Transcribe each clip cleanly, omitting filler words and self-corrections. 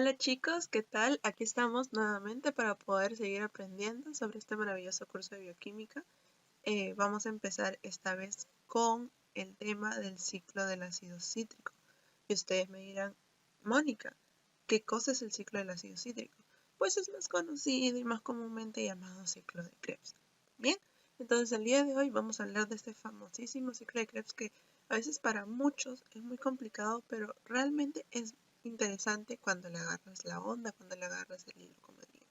Hola chicos, ¿qué tal? Aquí estamos nuevamente para poder seguir aprendiendo sobre este maravilloso curso de bioquímica. Vamos a empezar esta vez con el tema del ciclo del ácido cítrico. Y ustedes me dirán, Mónica, ¿qué cosa es el ciclo del ácido cítrico? Pues es más conocido y más comúnmente llamado ciclo de Krebs. Bien, entonces el día de hoy vamos a hablar de este famosísimo ciclo de Krebs que a veces para muchos es muy complicado, pero realmente es interesante cuando le agarras la onda, cuando le agarras el hilo, como diría.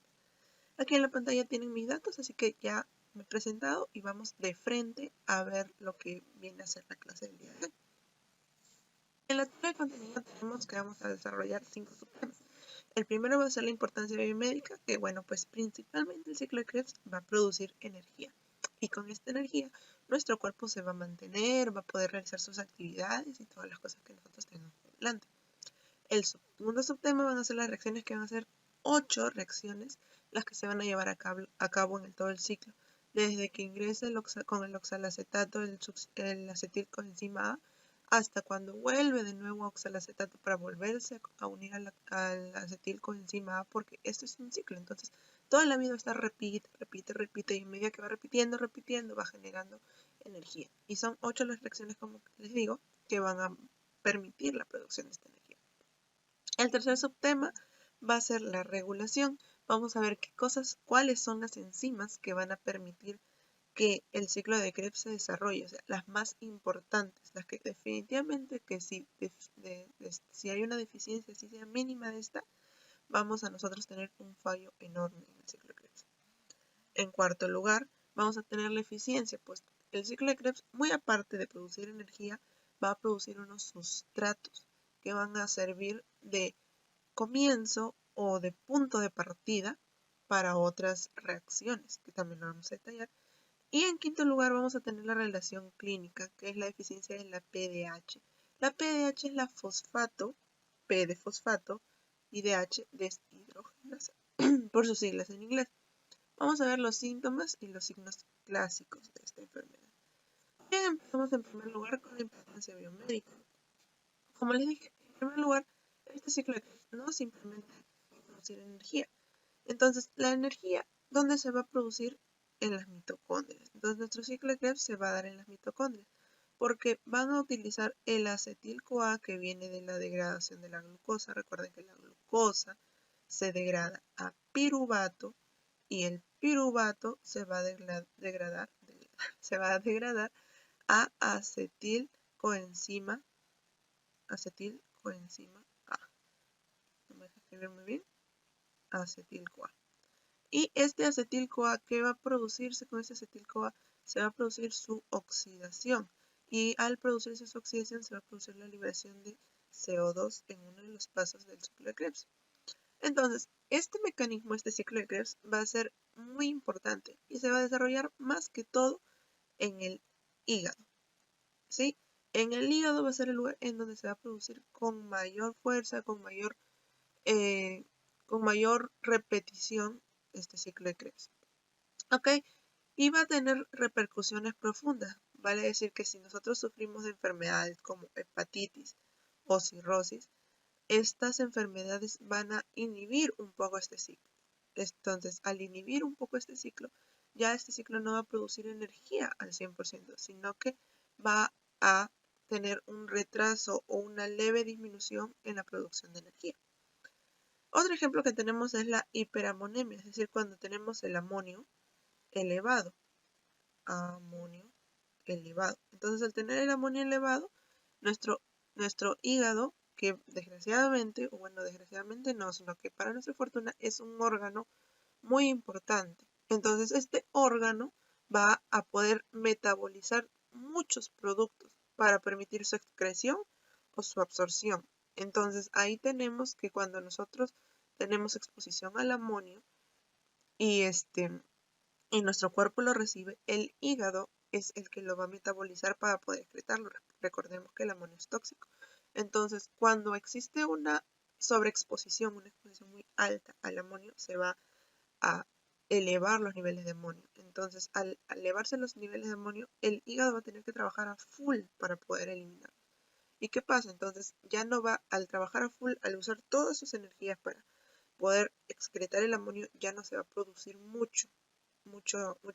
Aquí en la pantalla tienen mis datos, así que ya me he presentado y vamos de frente a ver lo que viene a ser la clase del día de hoy. En la tabla de contenido tenemos que vamos a desarrollar 5 subtemas. El primero va a ser la importancia biomédica, que bueno, pues principalmente el ciclo de Krebs va a producir energía. Y con esta energía nuestro cuerpo se va a mantener, va a poder realizar sus actividades y todas las cosas que nosotros tenemos por delante. El segundo subtema van a ser las reacciones, que van a ser 8 reacciones las que se van a llevar a cabo en todo el ciclo. Desde que ingrese con el oxalacetato el acetilcoenzima A hasta cuando vuelve de nuevo a oxalacetato para volverse a unir al acetilcoenzima A, porque esto es un ciclo. Entonces, toda la vida va a estar repite, y en medida que va repitiendo, va generando energía. Y son 8 las reacciones, como les digo, que van a permitir la producción de esta energía. El tercer subtema va a ser la regulación. Vamos a ver cuáles son las enzimas que van a permitir que el ciclo de Krebs se desarrolle, o sea, las más importantes, las que definitivamente que si hay una deficiencia, si sea mínima de esta, vamos a nosotros tener un fallo enorme en el ciclo de Krebs. En cuarto lugar, vamos a tener la eficiencia, pues el ciclo de Krebs, muy aparte de producir energía, va a producir unos sustratos que van a servir de comienzo o de punto de partida para otras reacciones, que también lo vamos a detallar. Y en quinto lugar vamos a tener la relación clínica, que es la eficiencia de la PDH. La PDH es la fosfato, P de fosfato, y DH deshidrogenasa, por sus siglas en inglés. Vamos a ver los síntomas y los signos clásicos de esta enfermedad. Bien, empezamos en primer lugar con la importancia biomédica. Como les dije, en primer lugar, este ciclo no simplemente producir energía. Entonces, la energía, ¿dónde se va a producir? En las mitocondrias. Entonces, nuestro ciclo de Krebs se va a dar en las mitocondrias, porque van a utilizar el acetil-CoA que viene de la degradación de la glucosa. Recuerden que la glucosa se degrada a piruvato y el piruvato se va a degradar a acetilcoenzima A. No me deja escribir muy bien. Acetil-CoA. Y este acetil-CoA, ¿qué va a producirse con este acetil-CoA? Se va a producir su oxidación. Y al producirse su oxidación se va a producir la liberación de CO2 en uno de los pasos del ciclo de Krebs. Entonces, este mecanismo, este ciclo de Krebs, va a ser muy importante y se va a desarrollar más que todo en el hígado. ¿Sí? En el hígado va a ser el lugar en donde se va a producir con mayor fuerza, con mayor repetición este ciclo de Krebs. ¿Ok? Y va a tener repercusiones profundas. Vale decir que si nosotros sufrimos de enfermedades como hepatitis o cirrosis, estas enfermedades van a inhibir un poco este ciclo. Entonces, al inhibir un poco este ciclo, ya este ciclo no va a producir energía al 100%, sino que va a tener un retraso o una leve disminución en la producción de energía. Otro ejemplo que tenemos es la hiperamonemia, es decir, cuando tenemos el amonio elevado. Entonces, al tener el amonio elevado, nuestro hígado, que desgraciadamente no, sino que para nuestra fortuna es un órgano muy importante. Entonces, este órgano va a poder metabolizar muchos productos para permitir su excreción o su absorción. Entonces, ahí tenemos que cuando nosotros tenemos exposición al amonio y nuestro cuerpo lo recibe, el hígado es el que lo va a metabolizar para poder excretarlo. Recordemos que el amonio es tóxico. Entonces, cuando existe una sobreexposición, una exposición muy alta al amonio, se va a elevar los niveles de amonio. Entonces, al elevarse los niveles de amonio, el hígado va a tener que trabajar a full para poder eliminarlo. ¿Y qué pasa? Entonces ya no va, al trabajar a full, al usar todas sus energías para poder excretar el amonio, ya no se va a producir mucha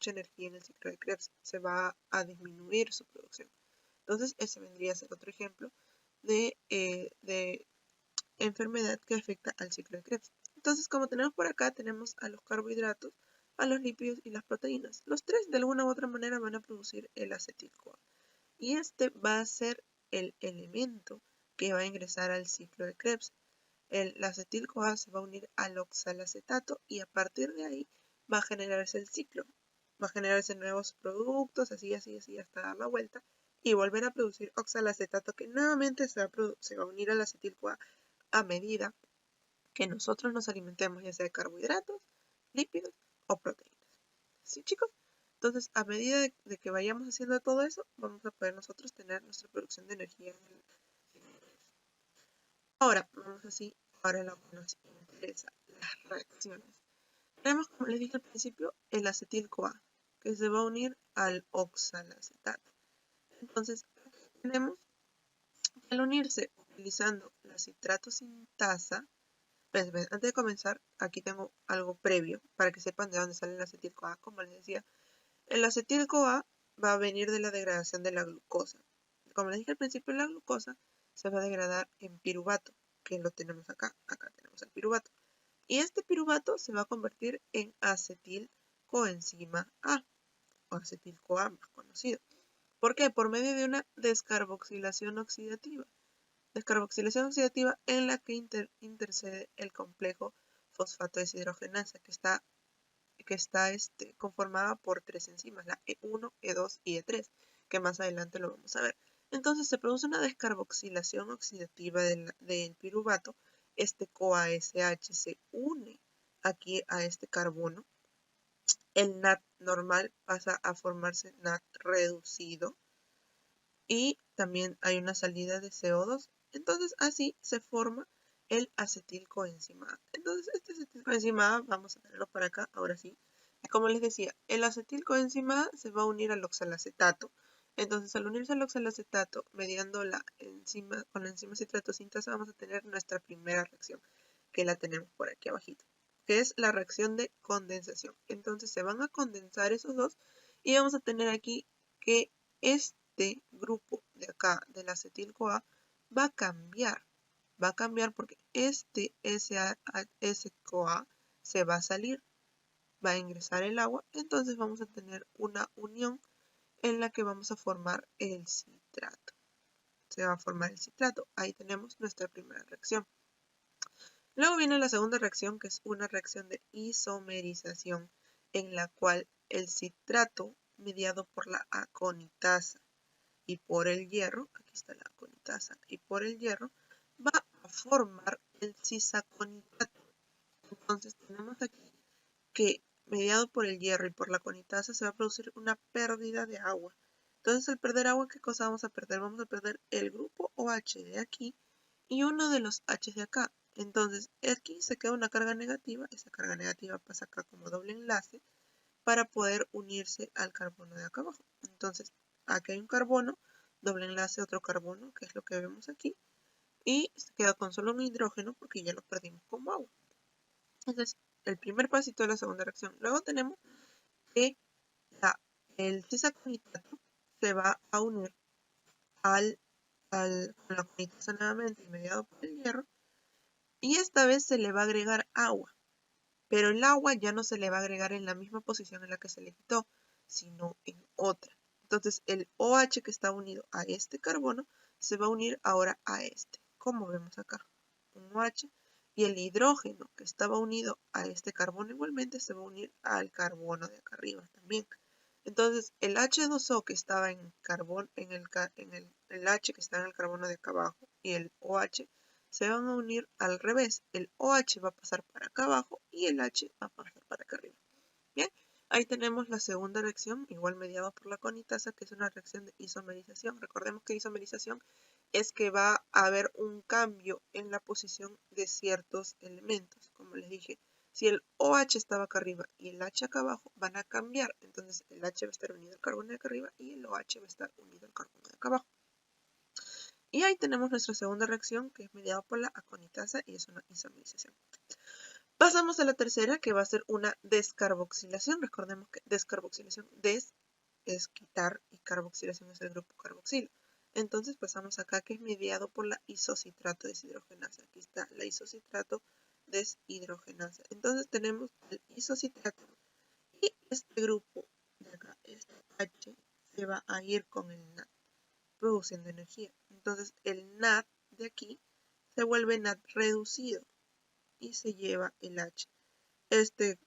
energía en el ciclo de Krebs. Se va a disminuir su producción. Entonces ese vendría a ser otro ejemplo de enfermedad que afecta al ciclo de Krebs. Entonces, como tenemos por acá, tenemos a los carbohidratos, a los lípidos y las proteínas. Los tres de alguna u otra manera van a producir el acetil-CoA. Y este va a ser el elemento que va a ingresar al ciclo de Krebs. El acetil-CoA se va a unir al oxalacetato y a partir de ahí va a generarse el ciclo. Va a generarse nuevos productos, así, hasta dar la vuelta y volver a producir oxalacetato que nuevamente se va a unir al acetil-CoA a medida que nosotros nos alimentemos, ya sea de carbohidratos, lípidos o proteínas. ¿Sí, chicos? Entonces, a medida de que vayamos haciendo todo eso, vamos a poder nosotros tener nuestra producción de energía. Ahora, vamos así, ahora lo que nos interesa, las reacciones. Tenemos, como les dije al principio, el acetil-CoA, que se va a unir al oxalacetato. Entonces, tenemos que al unirse utilizando la citrato sintasa, antes de comenzar, aquí tengo algo previo para que sepan de dónde sale el acetil-CoA. Como les decía, el acetil-CoA va a venir de la degradación de la glucosa. Como les dije al principio, la glucosa se va a degradar en piruvato, que lo tenemos acá. Acá tenemos el piruvato. Y este piruvato se va a convertir en acetil-coenzima A, o acetil-CoA más conocido. ¿Por qué? Por medio de una descarboxilación oxidativa. Descarboxilación oxidativa en la que intercede el complejo fosfato deshidrogenasa, que está conformada por tres enzimas, la E1, E2 y E3, que más adelante lo vamos a ver. Entonces se produce una descarboxilación oxidativa del piruvato. Este CoASH se une aquí a este carbono. El NAT normal pasa a formarse NAT reducido y también hay una salida de CO2. Entonces así se forma el acetilcoenzima A. Entonces este acetilcoenzima A vamos a tenerlo para acá, ahora sí. Como les decía, el acetilcoenzima A se va a unir al oxalacetato. Entonces al unirse al oxalacetato, mediando con la enzima citrato sintasa, vamos a tener nuestra primera reacción, que la tenemos por aquí abajito, que es la reacción de condensación. Entonces se van a condensar esos dos y vamos a tener aquí que este grupo de acá del acetil-CoA va a cambiar porque este SCoA se va a salir, va a ingresar el agua, entonces vamos a tener una unión en la que vamos a formar el citrato. Se va a formar el citrato, ahí tenemos nuestra primera reacción. Luego viene la segunda reacción, que es una reacción de isomerización, en la cual el citrato, mediado por la aconitasa y por el hierro, aquí está la aconitasa, y por el hierro, va a formar el cisaconitato. Entonces tenemos aquí que mediado por el hierro y por la aconitasa se va a producir una pérdida de agua. Entonces al perder agua, ¿qué cosa vamos a perder? Vamos a perder el grupo OH de aquí y uno de los H de acá. Entonces aquí se queda una carga negativa, esa carga negativa pasa acá como doble enlace para poder unirse al carbono de acá abajo. Entonces aquí hay un carbono, doble enlace, otro carbono, que es lo que vemos aquí, y se queda con solo un hidrógeno porque ya lo perdimos como agua. Entonces, el primer pasito de la segunda reacción. Luego tenemos que el cisaconitato se va a unir con la aconitasa nuevamente mediado por el hierro, y esta vez se le va a agregar agua, pero el agua ya no se le va a agregar en la misma posición en la que se le quitó, sino en otra. Entonces el OH que está unido a este carbono se va a unir ahora a este, como vemos acá, un OH, y el hidrógeno que estaba unido a este carbono igualmente se va a unir al carbono de acá arriba también. Entonces el H2O que estaba en el H que está en el carbono de acá abajo y el OH se van a unir al revés. El OH va a pasar para acá abajo y el H va a pasar para acá arriba. Bien, ahí tenemos la segunda reacción, igual mediada por la aconitasa, que es una reacción de isomerización. Recordemos que isomerización es que va a haber un cambio en la posición de ciertos elementos. Como les dije, si el OH estaba acá arriba y el H acá abajo, van a cambiar. Entonces el H va a estar unido al carbono de acá arriba y el OH va a estar unido al carbono de acá abajo. Y ahí tenemos nuestra segunda reacción, que es mediada por la aconitasa y es una isomerización. Pasamos a la tercera, que va a ser una descarboxilación. Recordemos que descarboxilación, es quitar y carboxilación es el grupo carboxilo. Entonces pasamos acá, que es mediado por la isocitrato deshidrogenasa. Aquí está la isocitrato deshidrogenasa. Entonces tenemos el isocitrato y este grupo de acá, este H, se va a ir con el NAD, produciendo energía. Entonces el NAD de aquí se vuelve NAD reducido y se lleva el H. Este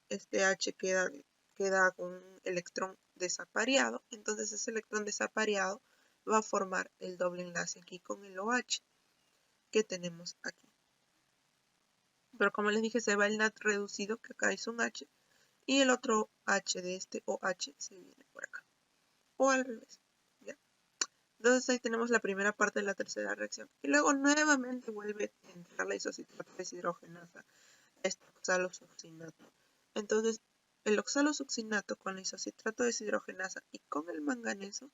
H queda con un electrón desapareado, entonces ese electrón desapareado va a formar el doble enlace aquí con el OH que tenemos aquí. Pero como les dije, se va el NAD reducido, que acá es un H, y el otro H de este OH se viene por acá. O al revés. ¿Ya? Entonces ahí tenemos la primera parte de la tercera reacción. Y luego nuevamente vuelve a entrar la isocitrato deshidrogenasa, este oxalosuccinato. Entonces, el oxalosuccinato con la isocitrato deshidrogenasa y con el manganeso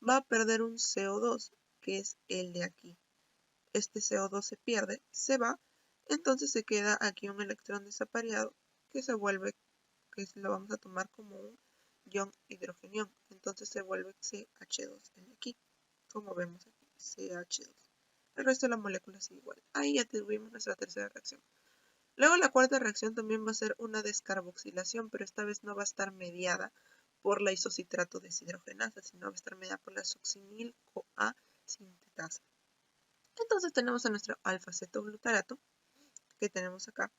va a perder un CO2, que es el de aquí. Este CO2 se pierde, se va, entonces se queda aquí un electrón desapareado que se vuelve, que lo vamos a tomar como un ion hidrogenión. Entonces se vuelve CH2 el de aquí, como vemos aquí, CH2. El resto de la molécula sigue igual. Ahí ya tuvimos nuestra tercera reacción. Luego la cuarta reacción también va a ser una descarboxilación, pero esta vez no va a estar mediada por la isocitrato deshidrogenasa, sino va a estar mediada por la succinil-CoA sintetasa. Entonces tenemos a nuestro alfa-cetoglutarato, que tenemos acá,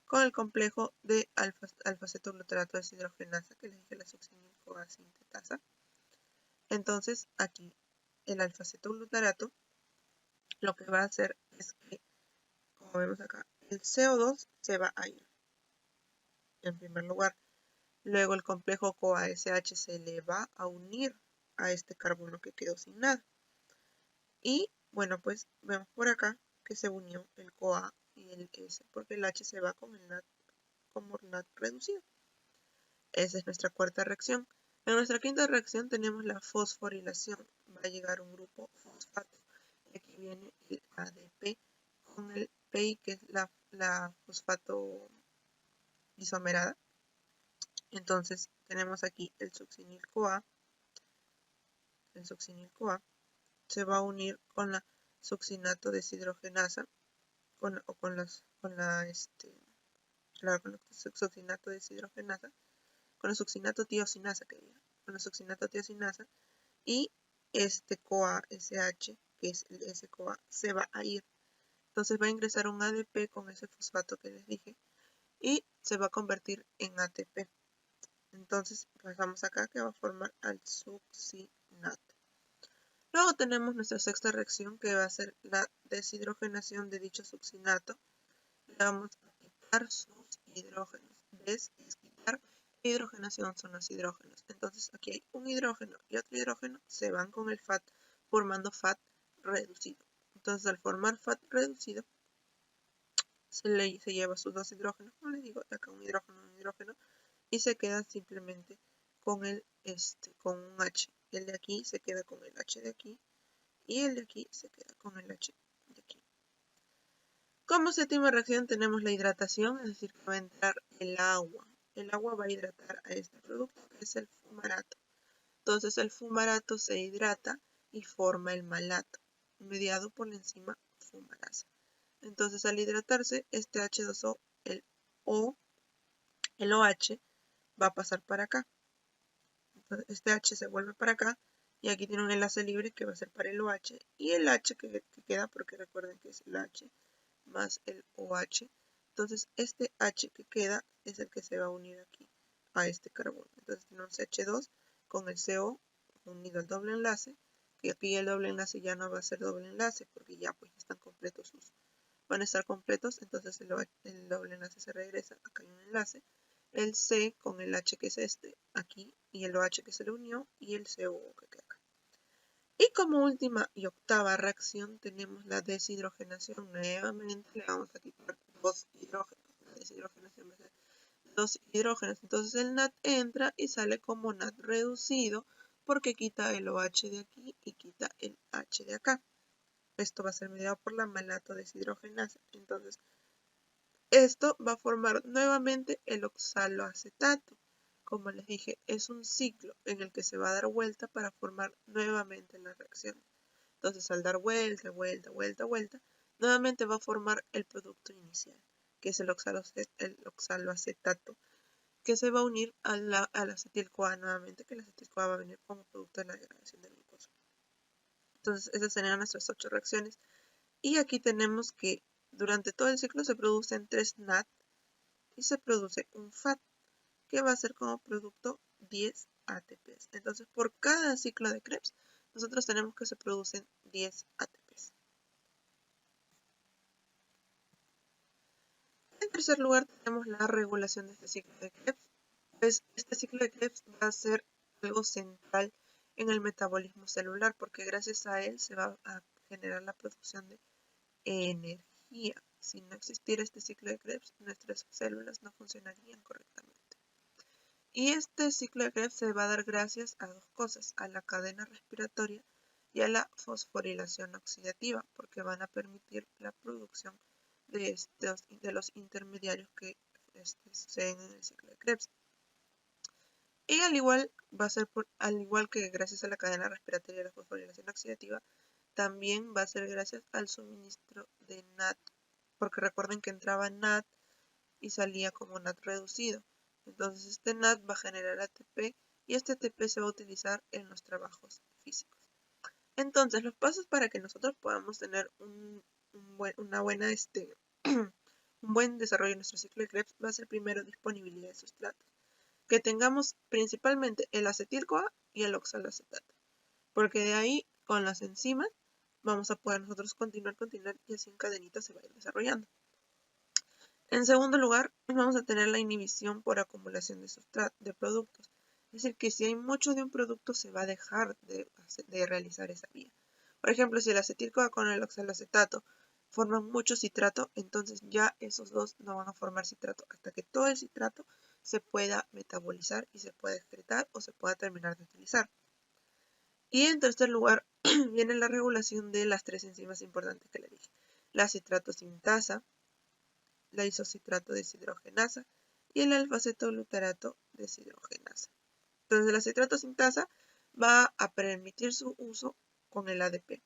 con el complejo de alfa-cetoglutarato deshidrogenasa, que les dije la succinil-CoA sintetasa. Entonces aquí el alfa-cetoglutarato lo que va a hacer es que, como vemos acá, el CO2 se va a ir en primer lugar. Luego el complejo CoA-SH se le va a unir a este carbono que quedó sin nada. Y bueno, pues vemos por acá que se unió el CoA y el S, porque el H se va con el NAD como NAD reducido. Esa es nuestra cuarta reacción. En nuestra quinta reacción tenemos la fosforilación. Va a llegar un grupo fosfato. Y aquí viene el ADP con el PI, que es la fosfato isomerada. Entonces tenemos aquí el succinil-CoA. El succinil-CoA se va a unir con la succinato deshidrogenasa, con la succinato deshidrogenasa, con la succinato tiosinasa, con la succinato tiosinasa, y este CoA-SH, que es el S-CoA, se va a ir. Entonces va a ingresar un ADP con ese fosfato que les dije y se va a convertir en ATP. Entonces pasamos acá que va a formar al succinato. Luego tenemos nuestra sexta reacción, que va a ser la deshidrogenación de dicho succinato. Le vamos a quitar sus hidrógenos. ¿Ves? Es quitar e hidrogenación son los hidrógenos. Entonces aquí hay un hidrógeno y otro hidrógeno, se van con el FAT formando FAT reducido. Entonces al formar FAT reducido se lleva sus dos hidrógenos, como les digo, acá un hidrógeno, y se queda simplemente con con un H. El de aquí se queda con el H de aquí y el de aquí se queda con el H de aquí. Como séptima reacción tenemos la hidratación, es decir, que va a entrar el agua. El agua va a hidratar a este producto, que es el fumarato. Entonces el fumarato se hidrata y forma el malato, mediado por la enzima fumarasa. Entonces al hidratarse, este H2O, el OH, va a pasar para acá. Entonces este H se vuelve para acá y aquí tiene un enlace libre que va a ser para el OH y el H que queda, porque recuerden que es el H más el OH. Entonces este H que queda es el que se va a unir aquí a este carbono. Entonces tenemos H2 con el CO unido al doble enlace, que aquí el doble enlace ya no va a ser doble enlace porque ya pues están completos van a estar completos, entonces el doble enlace se regresa, acá hay un enlace, el C con el H que es este, aquí, y el OH que se le unió, y el CO que queda acá. Y como última y octava reacción tenemos la deshidrogenación. Nuevamente le vamos a quitar dos hidrógenos. La deshidrogenación va a ser dos hidrógenos. Entonces el NAD entra y sale como NAD reducido porque quita el OH de aquí y quita el H de acá. esto va a ser mediado por la malato deshidrogenasa. Entonces, esto va a formar nuevamente el oxaloacetato. Como les dije, es un ciclo en el que se va a dar vuelta para formar nuevamente la reacción. Entonces, al dar vuelta, nuevamente va a formar el producto inicial, que es el oxaloacetato, que se va a unir al acetil-CoA nuevamente, que el acetil-CoA va a venir como producto de la degradación de glucosa. Entonces, esas serían nuestras 8 reacciones. Y aquí tenemos que durante todo el ciclo se producen 3 NAD y se produce un FAT, que va a ser como producto 10 ATPs. Entonces, por cada ciclo de Krebs, nosotros tenemos que se producen 10 ATPs. En tercer lugar, tenemos la regulación de este ciclo de Krebs. Pues este ciclo de Krebs va a ser algo central en el metabolismo celular, porque gracias a él se va a generar la producción de energía. Si no existiera este ciclo de Krebs, nuestras células no funcionarían correctamente. Y este ciclo de Krebs se va a dar gracias a dos cosas, a la cadena respiratoria y a la fosforilación oxidativa, porque van a permitir la producción de los intermediarios que suceden en el ciclo de Krebs. Y al igual que gracias a la cadena respiratoria y la fosforilación oxidativa, también va a ser gracias al suministro de NAD, porque recuerden que entraba NAD y salía como NAD reducido. Entonces este NAD va a generar ATP y este ATP se va a utilizar en los trabajos físicos. Entonces los pasos para que nosotros podamos tener un buen desarrollo en nuestro ciclo de Krebs va a ser primero disponibilidad de sustratos. Que tengamos principalmente el acetil-CoA y el oxaloacetato, porque de ahí con las enzimas vamos a poder nosotros continuar y así en cadenita se va a ir desarrollando. En segundo lugar, vamos a tener la inhibición por acumulación de productos. Es decir, que si hay mucho de un producto se va a dejar de realizar esa vía. Por ejemplo, si el acetil-CoA con el oxaloacetato forman mucho citrato, entonces ya esos dos no van a formar citrato hasta que todo el citrato se pueda metabolizar y se pueda excretar o se pueda terminar de utilizar. Y en tercer lugar viene la regulación de las 3 enzimas importantes que le dije. La citrato sintasa, la isocitrato deshidrogenasa y el alfa-cetoglutarato deshidrogenasa. Entonces la citrato sintasa va a permitir su uso con el ADP,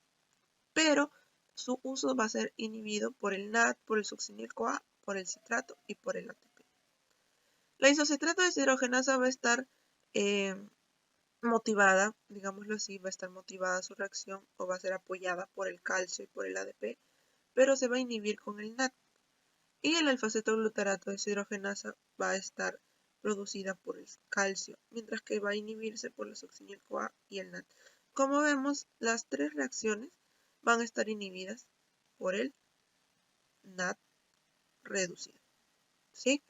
pero su uso va a ser inhibido por el NAD, por el succinil-CoA, por el citrato y por el ATP. La isocitrato deshidrogenasa va a estar motivada, digámoslo así, va a estar motivada su reacción o va a ser apoyada por el calcio y por el ADP, pero se va a inhibir con el NAD. Y el alfa-cetoglutarato deshidrogenasa va a estar producida por el calcio, mientras que va a inhibirse por la succinil-CoA y el NAD. Como vemos, las 3 reacciones van a estar inhibidas por el NAD reducido. ¿Sí?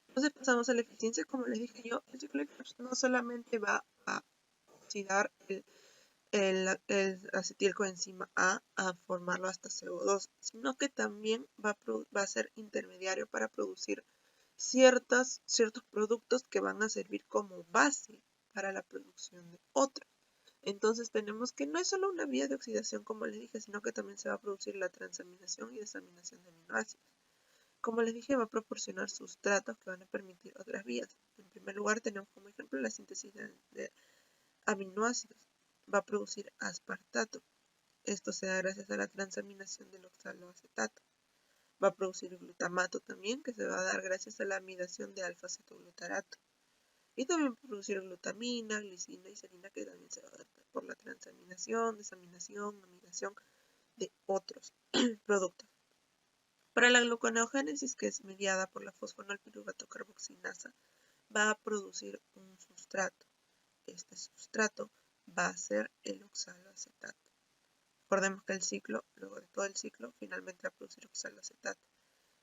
Entonces pasamos a la eficiencia. Como les dije yo, el ciclo de Krebs no solamente va a oxidar el acetilcoenzima A formarlo hasta CO2, sino que también va a ser intermediario para producir ciertos productos que van a servir como base para la producción de otros. Entonces tenemos que no es solo una vía de oxidación, como les dije, sino que también se va a producir la transaminación y desaminación de aminoácidos. Como les dije, va a proporcionar sustratos que van a permitir otras vías. En primer lugar, tenemos como ejemplo la síntesis de aminoácidos. Va a producir aspartato. Esto se da gracias a la transaminación del oxaloacetato. Va a producir glutamato también, que se va a dar gracias a la amidación de alfa-cetoglutarato. Y también va a producir glutamina, glicina y serina, que también se va a dar por la transaminación, desaminación, amidación de otros productos. Para la gluconeogénesis, que es mediada por la fosfonolpiruvato carboxinasa, va a producir un sustrato. Este sustrato va a ser el oxaloacetato. Recordemos que el ciclo, luego de todo el ciclo, finalmente va a producir oxaloacetato.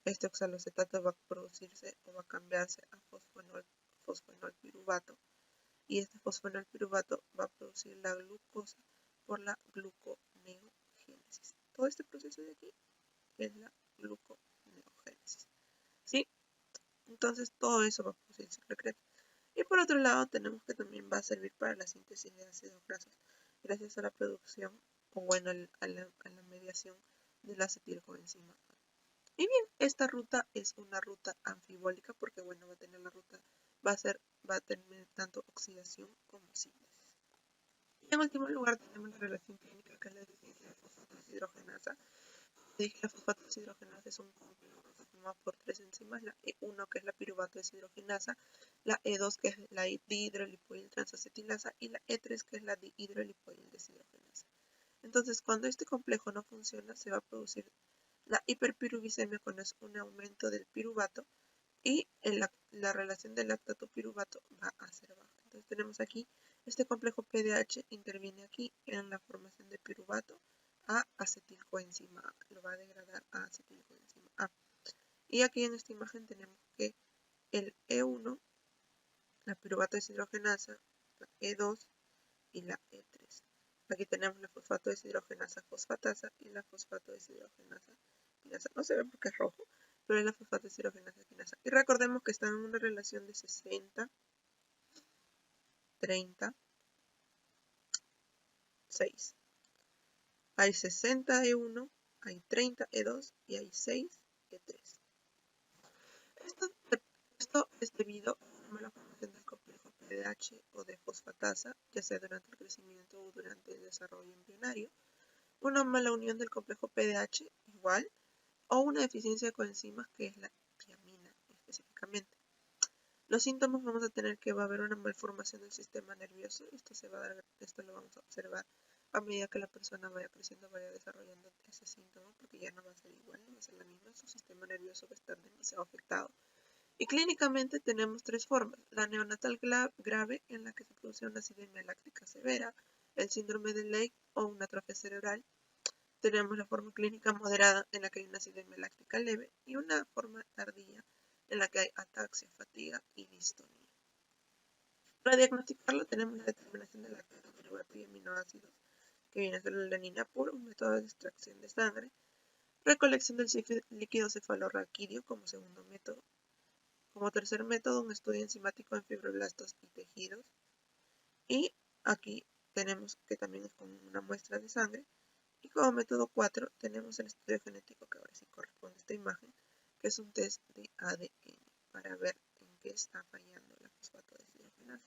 Este oxaloacetato va a producirse o va a cambiarse a fosfonolpiruvato. Y este fosfonolpiruvato va a producir la glucosa por la gluconeogénesis. Todo este proceso de aquí es la gluconeogénesis. ¿Sí? Entonces todo eso va a producir el ciclo de Krebs. Y por otro lado tenemos que también va a servir para la síntesis de ácidos grasos, gracias a la producción o bueno, a la mediación de la acetilcoenzima A. Y bien, esta ruta es una ruta anfibólica porque bueno, va a tener va a tener tanto oxidación como síntesis. Y en último lugar tenemos la relación química que es la deficiencia de fosfato deshidrogenasa. Dije, la fosfato deshidrogenasa es un complejo que se forma por tres enzimas, la E1 que es la piruvato deshidrogenasa, la E2 que es la dihidrolipoil transacetilasa y la E3 que es la dihidrolipoil deshidrogenasa. Entonces, cuando este complejo no funciona, se va a producir la hiperpiruvicemia con un aumento del piruvato y la relación del lactato-piruvato va a ser baja. Entonces tenemos aquí, este complejo PDH interviene aquí en la formación de piruvato a acetilcoenzima A, lo va a degradar a acetilcoenzima A. Y aquí en esta imagen tenemos que el E1, la piruvato deshidrogenasa, la E2 y la E3. Aquí tenemos la fosfato deshidrogenasa fosfatasa y la fosfato deshidrogenasa quinasa. No se ve porque es rojo, pero es la fosfato deshidrogenasa quinasa. Y recordemos que están en una relación de 60, 30, 6. Hay 60 E1, hay 30 E2 y hay 6 E3. Esto es debido a una mala formación del complejo PDH o de fosfatasa, ya sea durante el crecimiento o durante el desarrollo embrionario, una mala unión del complejo PDH igual, o una deficiencia de coenzimas que es la tiamina específicamente. Los síntomas vamos a tener que va a haber una malformación del sistema nervioso, esto lo vamos a observar a medida que la persona vaya creciendo, vaya desarrollando ese síntoma, porque ya no va a ser igual, no va a ser la misma, su sistema nervioso va a estar demasiado afectado. Y clínicamente tenemos tres formas: la neonatal grave, en la que se produce una acidemia láctica severa, el síndrome de Lake o una atrofia cerebral. Tenemos la forma clínica moderada, en la que hay una acidemia láctica leve, y una forma tardía, en la que hay ataxia, fatiga y distonía. Para diagnosticarlo tenemos la determinación de lactato, piruvato y aminoácidos, que viene a ser la alanina pura, un método de extracción de sangre, recolección del líquido cefalorraquídeo como segundo método. Como tercer método, un estudio enzimático en fibroblastos y tejidos. Y aquí tenemos que también es con una muestra de sangre. Y como método 4 tenemos el estudio genético, que ahora sí corresponde a esta imagen, que es un test de ADN para ver en qué está fallando la fosfato deshidrogenasa.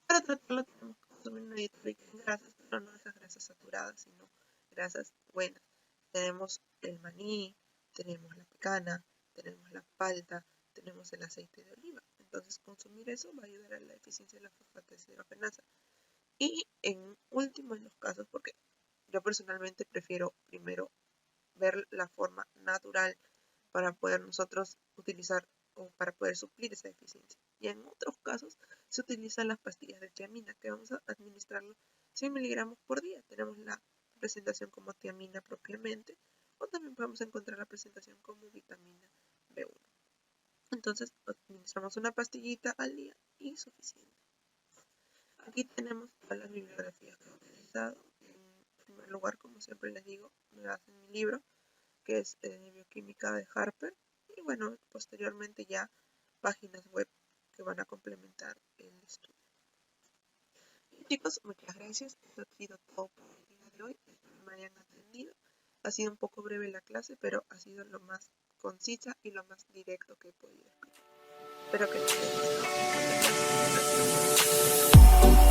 Para tratarlo tenemos que consumir una dieta rica en grasas, pero no esas grasas saturadas, sino grasas buenas. Tenemos el maní, tenemos la pecana, tenemos la palta, tenemos el aceite de oliva. Entonces consumir eso va a ayudar a la eficiencia de la fosfato deshidrogenasa. Y en último en los casos, porque yo personalmente prefiero primero ver la forma natural para poder nosotros utilizar o para poder suplir esa deficiencia. Y en otros casos se utilizan las pastillas de tiamina, que vamos a administrarlo 100 miligramos por día. Tenemos la presentación como tiamina propiamente, o también podemos encontrar la presentación como vitamina B1. Entonces administramos una pastillita al día y suficiente. Aquí tenemos todas las bibliografías que he utilizado. En primer lugar, como siempre les digo, me baso en mi libro, que es Bioquímica de Harper, y bueno, posteriormente ya páginas web que van a complementar el estudio. Y chicos, muchas gracias. Esto ha sido todo por el día de hoy. Espero me hayan atendido. Ha sido un poco breve la clase, pero ha sido lo más concisa y lo más directo que he podido explicar. Espero que les haya gustado. Muchas gracias.